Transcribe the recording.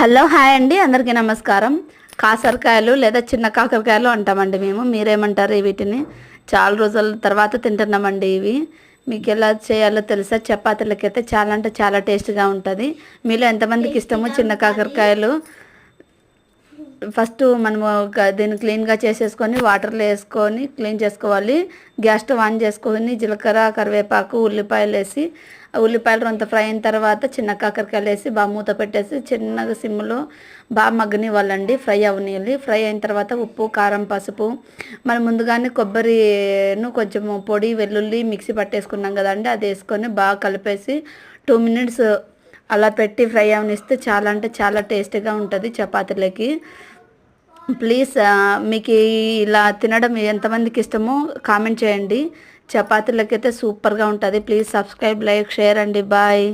Hello hi అండి, అందరికీ నమస్కారం. కాకరకాయలు లేదా చిన్న కాకరకాయలు అంటామండి మేము. మీరేమంటారు? వీటిని చాలా రోజుల తర్వాత తింటున్నామండి. ఇవి మీకు ఎలా చేయాలో తెలుసా? చపాతీలకైతే చాలా అంటే చాలా టేస్ట్గా ఉంటుంది. మీలో ఎంతమందికి ఇష్టమో చిన్న కాకరకాయలు? ఫస్ట్ మనము దీన్ని క్లీన్గా చేసేసుకొని వాటర్లో వేసుకొని క్లీన్ చేసుకోవాలి. గ్యాస్ స్టవ్ ఆన్ చేసుకొని జీలకర్ర, కరివేపాకు, ఉల్లిపాయలు వేసి ఉల్లిపాయలు కొంత ఫ్రై అయిన తర్వాత చిన్న కాకరకాయలు వేసి బాగా మూత పెట్టేసి చిన్నగా సిమ్లో బాగా మగ్గనివ్వాలండి. ఫ్రై అవనియాలి. ఫ్రై అయిన తర్వాత ఉప్పు, కారం, పసుపు, మనం ముందుగానే కొబ్బరిను కొంచెం పొడి, వెల్లుల్లి మిక్సీ పట్టేసుకున్నాం కదండి, అది వేసుకొని బాగా కలిపేసి 2 మినిట్స్ అలా పెట్టి ఫ్రై అవనిస్తే చాలా అంటే చాలా టేస్టీగా ఉంటుంది చపాతీలకి. ప్లీజ్ మీకు ఇలా తినడం ఎంతమందికి ఇష్టమో కామెంట్ చేయండి. చపాతీలకైతే సూపర్గా ఉంటుంది. ప్లీజ్ సబ్స్క్రైబ్, లైక్, షేర్ అండి. బాయ్.